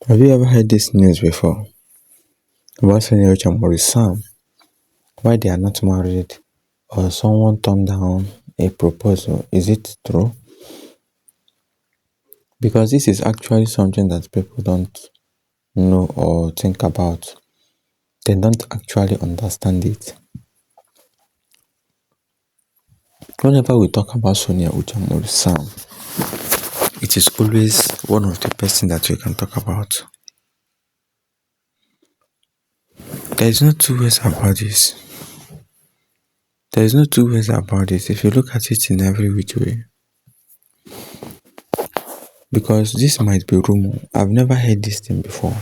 Have you ever heard this news before about SONIA UCHE and MAURICE SAM? Why they are not married, or someone turned down a proposal? Is it true? Because this is actually something that people don't know or think about. They don't actually understand it. Whenever we talk about SONIA UCHE and MAURICE SAM, it is always one of the person that we can talk about. There is no two ways about this. There is no two ways about this if you look at it in every which way. Because this might be rumor. I've never heard this thing before.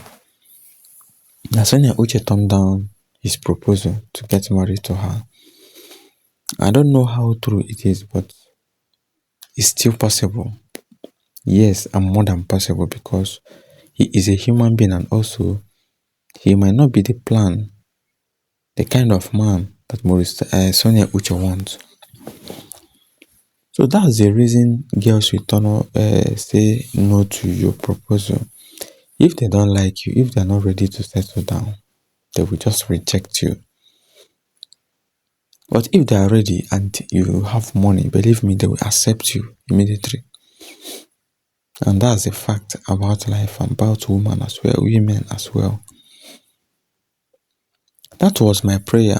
Now SONIA UCHE turned down his proposal to get married to her. I don't know how true it is, but it's still possible. Yes, and more than possible, because he is a human being, and also he might not be the plan, the kind of man that SONIA UCHE wants. So that's the reason girls will say no to your proposal. If they don't like you, if they're not ready to settle down, they will just reject you. But if they are ready and you have money, believe me, they will accept you immediately. And that's the fact about life, about women as well, women as well. That was my prayer.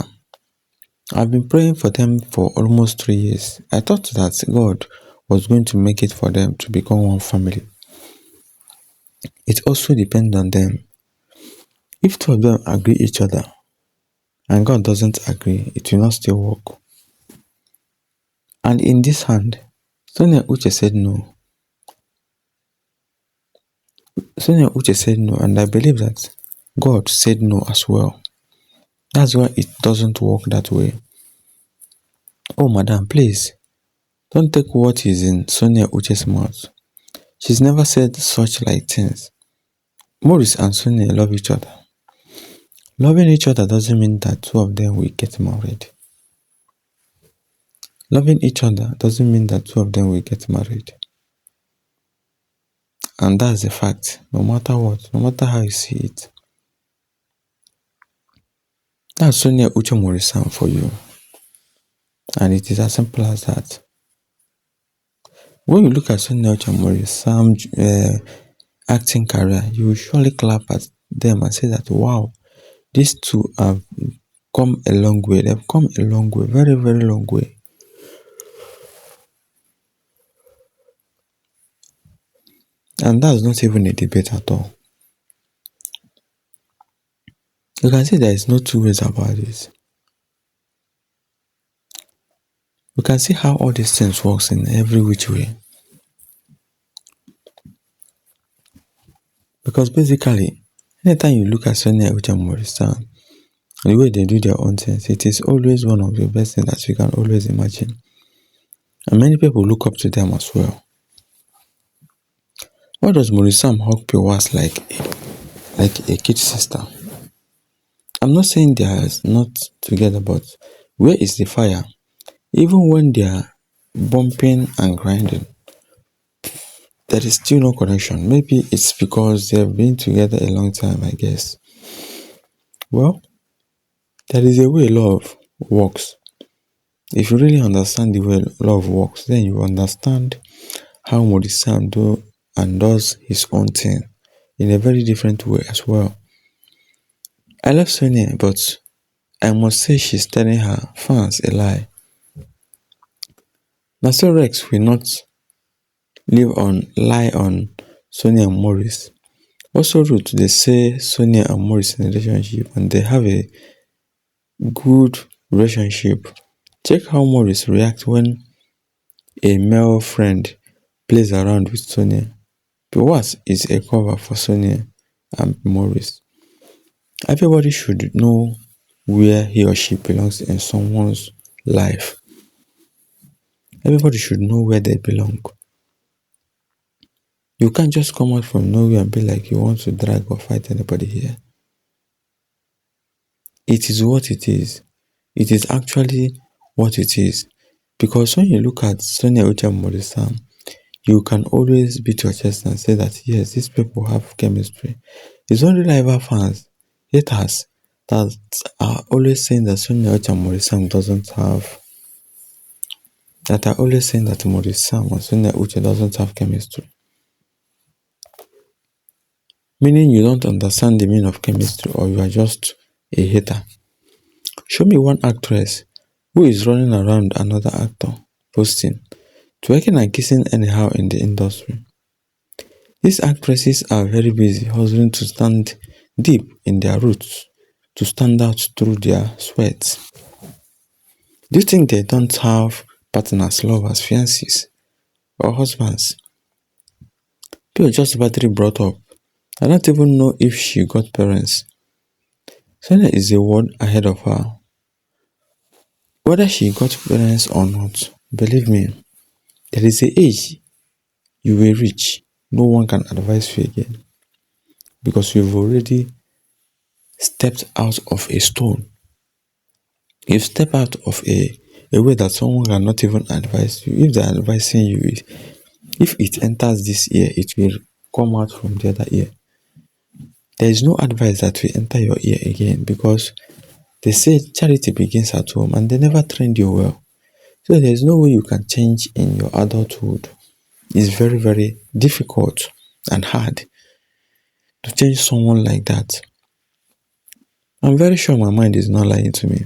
I've been praying for them for almost 3 years. I thought that God was going to make it for them to become one family. It also depends on them. If two of them agree each other and God doesn't agree, it will not still work. And in this hand, SONIA UCHE said no. SONIA UCHE said no, and I believe that God said no as well. That's why it doesn't work that way. Oh, madam, please, don't take what is in SONIA UCHE's mouth. She's never said such like things. Maurice and SONIA love each other. Loving each other doesn't mean that two of them will get married. Loving each other doesn't mean that two of them will get married. And that's a fact, no matter what, no matter how you see it. That's SONIA UCHE MAURICE SAM for you. And it is as simple as that. When you look at SONIA UCHE MAURICE SAM acting career, you will surely clap at them and say that, wow, these two have come a long way. They've come a long way, very, very long way. And that's not even a debate at all. You can see there is no two ways about this. You can see how all these things works in every which way. Because basically, anytime you look at SONIA UCHE and MAURICE SAM, the way they do their own things, it is always one of the best things that you can always imagine. And many people look up to them as well. Why does MAURICE SAM hug Piwas like a kid sister? I'm not saying they are not together, but where is the fire? Even when they are bumping and grinding, there is still no connection. Maybe it's because they've been together a long time, I guess. Well, there is a way love works. If you really understand the way love works, then you understand how MAURICE SAM does his own thing in a very different way as well. I love SONIA, but I must say she's telling her fans a lie. Now, so Rex will not lie on SONIA and Maurice. Also rude, they say SONIA and Maurice in a relationship and they have a good relationship. Check how Maurice reacts when a male friend plays around with SONIA. Piwas is a cover for SONIA and Maurice. Everybody should know where he or she belongs in someone's life. Everybody should know where they belong. You can't just come out from nowhere and be like you want to drag or fight anybody here. It is what it is. It is actually what it is. Because when you look at SONIA UCHE and MAURICE SAM, you can always beat your chest and say that yes, these people have chemistry. It's only rival fans, haters, that are always saying that Sonia Uche and Maurice Sam doesn't have that are always saying that Maurice Sam and Sonia Uche doesn't have chemistry. Meaning you don't understand the meaning of chemistry or you are just a hater. Show me one actress who is running around another actor, posting, twerking and kissing anyhow in the industry. These actresses are very busy hustling to stand deep in their roots, to stand out through their sweat. Do you think they don't have partners, lovers, fiancés, or husbands? People just battery brought up. I don't even know if she got parents. Sonia is a world ahead of her. Whether she got parents or not, believe me, there is a age you will reach. No one can advise you again because you've already stepped out of a stone. You step out of a way that someone cannot even advise you. If they're advising you, if it enters this ear, it will come out from the other ear. There is no advice that will enter your ear again because they say charity begins at home and they never trained you well. So there is no way you can change in your adulthood. It's very, very difficult and hard to change someone like that. I'm very sure my mind is not lying to me.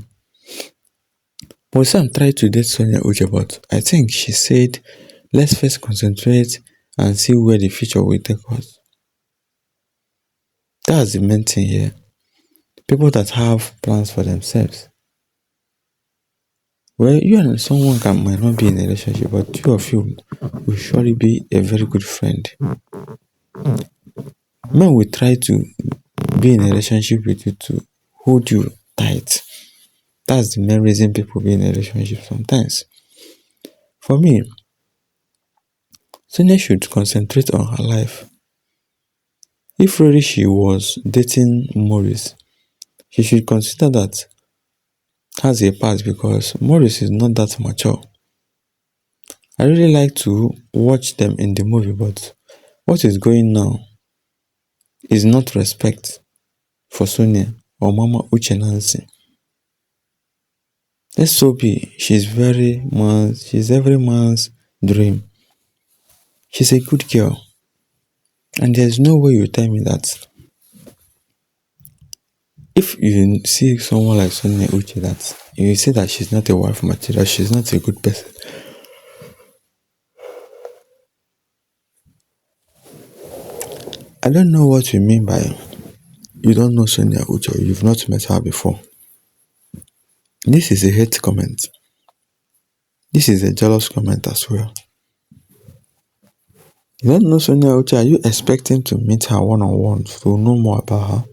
But Sam tried to date Sonia Uche, but I think she said, let's first concentrate and see where the future will take us. That's the main thing here. People that have plans for themselves. Well, you and someone might not be in a relationship, but two of you will surely be a very good friend. Men will try to be in a relationship with you to hold you tight. That's the main reason people be in a relationship sometimes. For me, Sonia should concentrate on her life. If really she was dating Maurice, she should consider that has a past because Maurice is not that mature. I really like to watch them in the movie, but what is going now is not respect for Sonia or Mama Uche Nancy. Let's so be. She's every man's dream. She's a good girl. And there's no way you tell me that if you see someone like Sonia Uche that you say that she's not a wife material, she's not a good person. I don't know what you mean by you don't know Sonia Uche or you've not met her before. This is a hate comment. This is a jealous comment as well. You don't know Sonia Uche, are you expecting to meet her one-on-one to know more about her?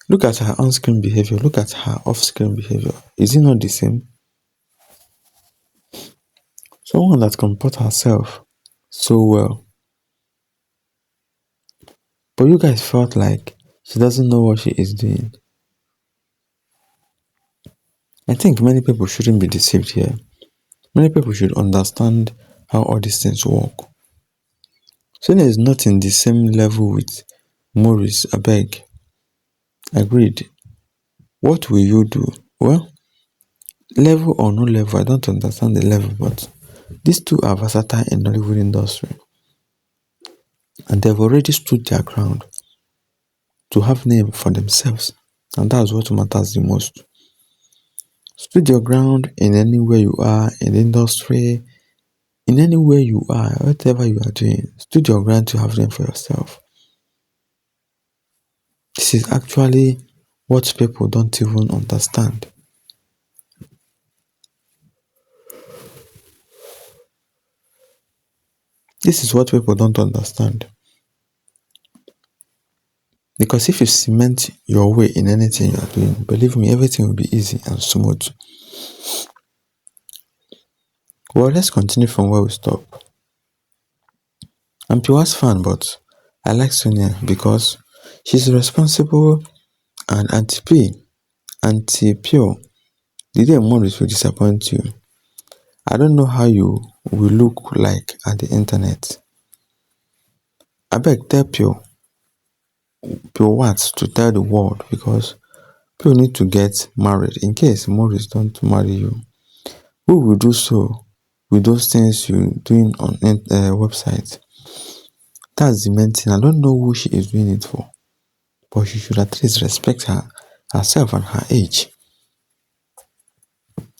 Look at her on-screen behavior. Look at her off-screen behavior. Is it not the same? Someone that comports herself so well. But you guys felt like she doesn't know what she is doing. I think many people shouldn't be deceived here. Many people should understand how all these things work. Sonia is not in the same level with Maurice, abeg. Agreed. What will you do? Well, level or no level, I don't understand the level, but these two are versatile in the Hollywood industry. And they've already stood their ground to have name for themselves. And that's what matters the most. Stood your ground in anywhere you are, in the industry, in anywhere you are, whatever you are doing. Stood your ground to have name for yourself. This is actually what people don't even understand. This is what people don't understand. Because if you cement your way in anything you are doing, believe me, everything will be easy and smooth. Well, let's continue from where we stop. I'm Piwa's fan, but I like Sonia because she's responsible and anti-pure. The day Maurice will disappoint you. I don't know how you we look like at the internet. Abeg tell Pure what to tell the world because people need to get married in case Maurice don't marry you. Who will do so with those things you doing on website? That's the main thing. I don't know who she is doing it for, but she should at least respect herself and her age.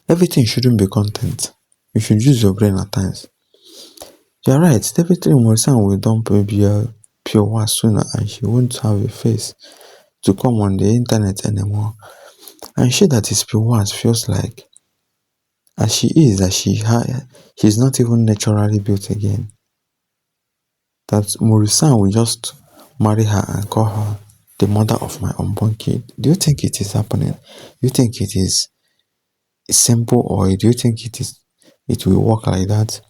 Everything shouldn't be content. You should use your brain at times. You're right, definitely Maurice will dump maybe a pure one sooner and she won't have a face to come on the internet anymore. And she that is pure one feels like as she is that she's not even naturally built again. That Maurice will just marry her and call her the mother of my unborn kid. Do you think it is happening? Do you think it is simple or do you think it will work like that?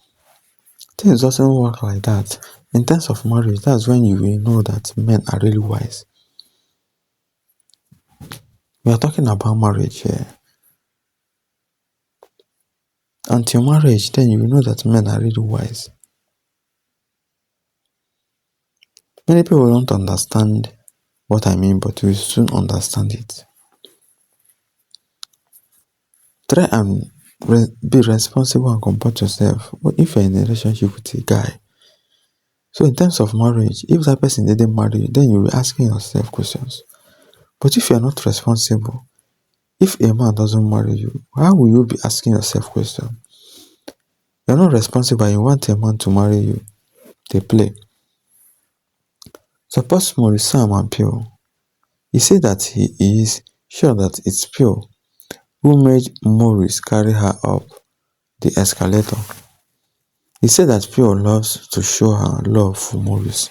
Things doesn't work like that. In terms of marriage, that's when you will know that men are really wise. We are talking about marriage here. Until marriage, then you will know that men are really wise. Many people don't understand what I mean, but you will soon understand it. Try and be responsible and comport yourself if you're in a relationship with a guy. So in terms of marriage, if that person didn't marry you, then you'll be asking yourself questions. But if you're not responsible, if a man doesn't marry you, how will you be asking yourself questions? You're not responsible and you want a man to marry you. They play. Suppose Maurice Sam and Pure. He said that he is sure that it's Pure who made Maurice carry her up the escalator. He said that Pure loves to show her love for Maurice.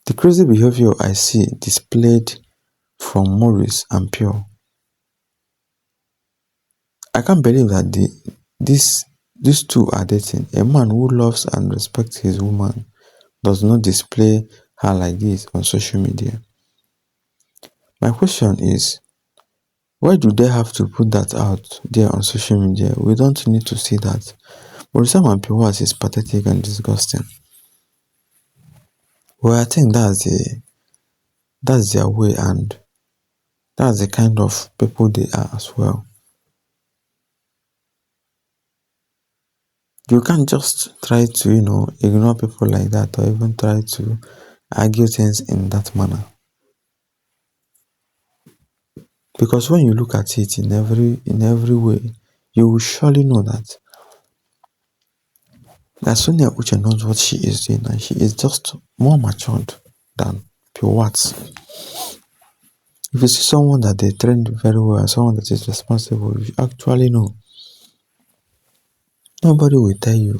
The crazy behavior I see displayed from Maurice and Pure. I can't believe that these two are dating. A man who loves and respects his woman does not display her like this on social media. My question is, why do they have to put that out there on social media? We don't need to see that. Maurice and Pure is pathetic and disgusting. Well, I think that's their way and that's the kind of people they are as well. You can't just try to, ignore people like that or even try to argue things in that manner. Because when you look at it in every way, you will surely know that Sonia Uche knows what she is doing and she is just more matured than Pure Watts. If you see someone that they trained very well, someone that is responsible, you actually know. Nobody will tell you.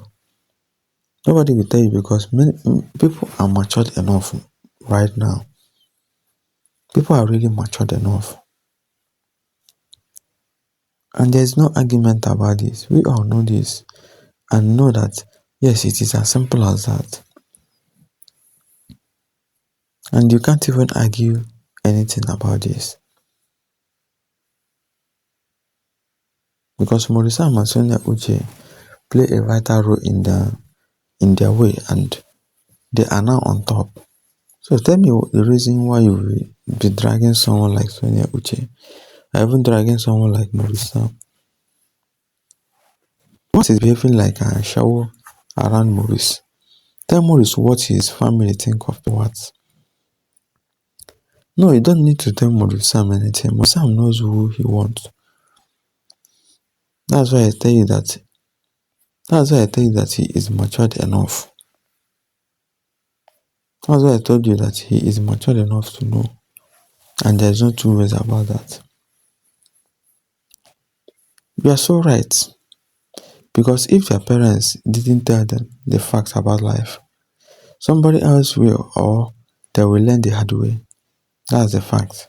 Nobody will tell you because many people are matured enough right now. People are really matured enough. And there is no argument about this. We all know this and know that yes, it is as simple as that. And you can't even argue anything about this. Because Maurice Sam and Sonia Uche play a vital role in their way and they are now on top. So tell me the reason why you will be dragging someone like Sonia Uche or even dragging someone like Maurice Sam. What is behaving like a shower around Maurice? Tell Maurice what his family think of what. No, you don't need to tell Maurice Sam anything. Maurice Sam knows who he wants. That's why I tell you that he is matured enough. That's why I told you that he is matured enough to know. And there's no two ways about that. You are so right. Because if their parents didn't tell them the facts about life, somebody else will or they will learn the hard way. That's the fact.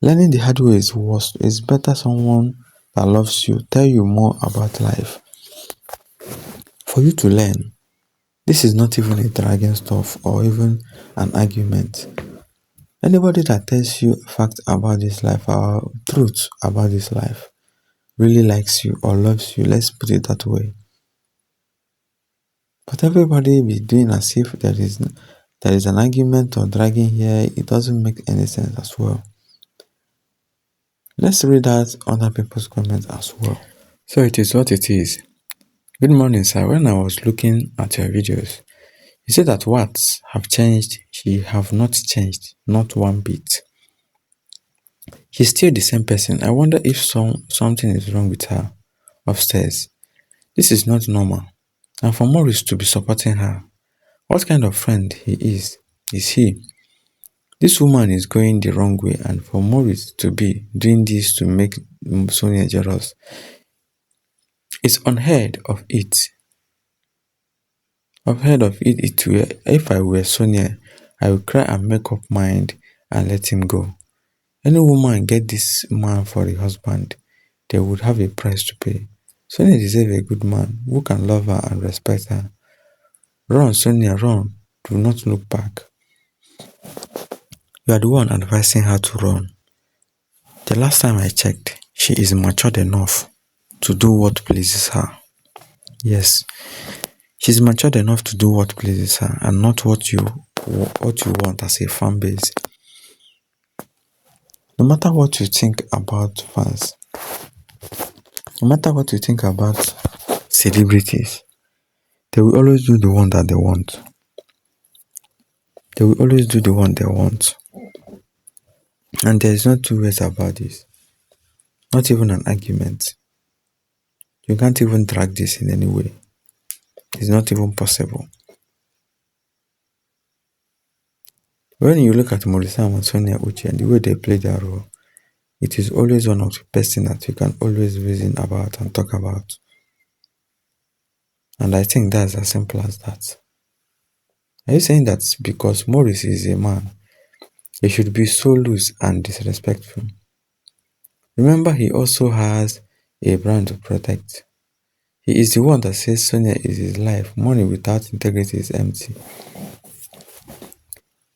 Learning the hard way is worse. It's better someone that loves you tell you more about life. For you to learn. This is not even a dragging stuff or even an argument. Anybody that tells you facts about this life or truth about this life really likes you or loves you. Let's put it that way. But everybody be doing as if there is an argument or dragging here. It doesn't make any sense as well. Let's read out other people's comments as well. So it is what it is. Good morning, sir. When I was looking at your videos, you said that words have changed. She have not changed, not one bit. She's still the same person. I wonder if something is wrong with her upstairs. This is not normal. And for Maurice to be supporting her, what kind of friend he is he? This woman is going the wrong way, and for Maurice to be doing this to make Sonia jealous, it's unheard of it. Unheard of it. If I were Sonia, I would cry and make up mind and let him go. Any woman get this man for a husband, they would have a price to pay. Sonia deserves a good man who can love her and respect her. Run, Sonia, run. Do not look back. You are the one advising her to run. The last time I checked, she is matured enough to do what pleases her. Yes, she's matured enough to do what pleases her and not what you want as a fan base. No matter what you think about fans, no matter what you think about celebrities, they will always do the one that they want. They will always do the one they want. And there is no two ways about this. Not even an argument. You can't even drag this in any way. It's not even possible. When you look at MAURICE SAM and SONIA UCHE and the way they play their role, it is always one of the best things that you can always reason about and talk about. And I think that's as simple as that. Are you saying that because Maurice is a man, he should be so loose and disrespectful? Remember, he also has a brand to protect. He is the one that says Sonia is his life. Money without integrity is empty.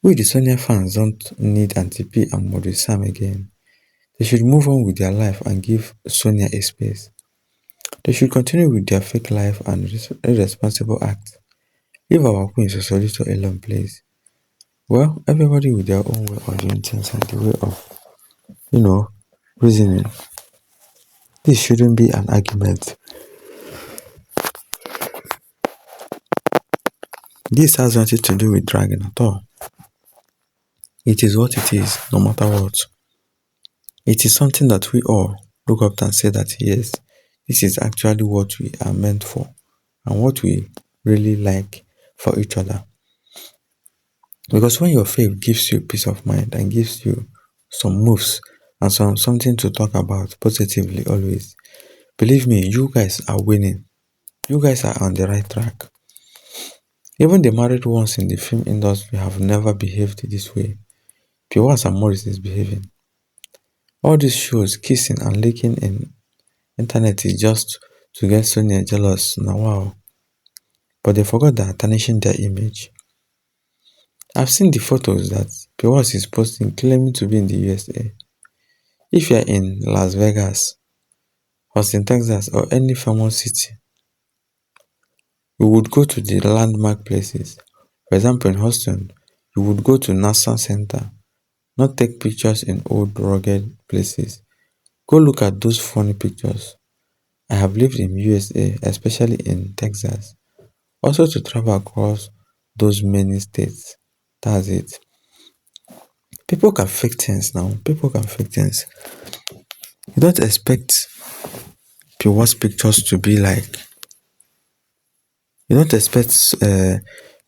We, the Sonia fans, don't need Auntie P and MAURICE SAM again. They should move on with their life and give Sonia a space. They should continue with their fake life and irresponsible acts. Leave our queen Sosolito alone, please. Well, everybody with their own way of doing things and the way of, reasoning. This shouldn't be an argument. This has nothing to do with dragging at all. It is what it is, no matter what. It is something that we all look up and say that yes, this is actually what we are meant for and what we really like for each other. Because when your faith gives you peace of mind and gives you some moves and something to talk about positively always, believe me, you guys are winning. You guys are on the right track. Even the married ones in the film industry have never behaved this way. Piwas and Maurice is behaving. All these shows, kissing and licking in internet is just to get Sonia jealous. Now wow. But they forgot that tarnishing their image. I've seen the photos that Piwas is posting claiming to be in the USA. If you're in Las Vegas, Austin, Texas, or any famous city, you would go to the landmark places. For example, in Houston, you would go to NASA Center, not take pictures in old rugged places. Go look at those funny pictures. I have lived in USA, especially in Texas. Also to travel across those many states. That's it. People can fake things now. People can fake things. You don't expect Piwa's pictures to be like. You don't expect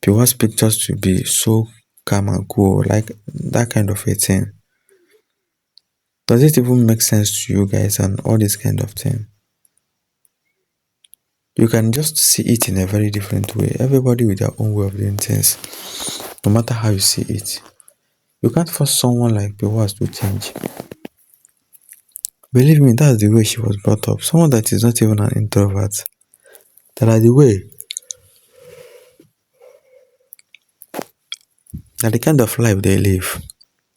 Piwa's pictures to be so calm and cool, like that kind of a thing. Does it even make sense to you guys and all this kind of thing? You can just see it in a very different way. Everybody with their own way of doing things, no matter how you see it. You can't force someone like Piwas to change. Believe me, that's the way she was brought up. Someone that is not even an introvert. That are the way. That the kind of life they live.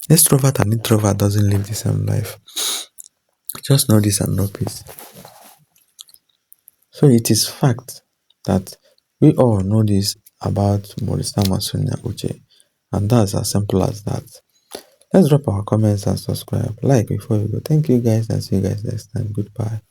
Extrovert and introvert doesn't live the same life. Just know this and know peace. So it is fact that We all know this about Maurice Sam and Sonia Uche, and that's as simple as that. Let's drop our comments and subscribe, like before we go. Thank you guys, and see you guys next time. Goodbye.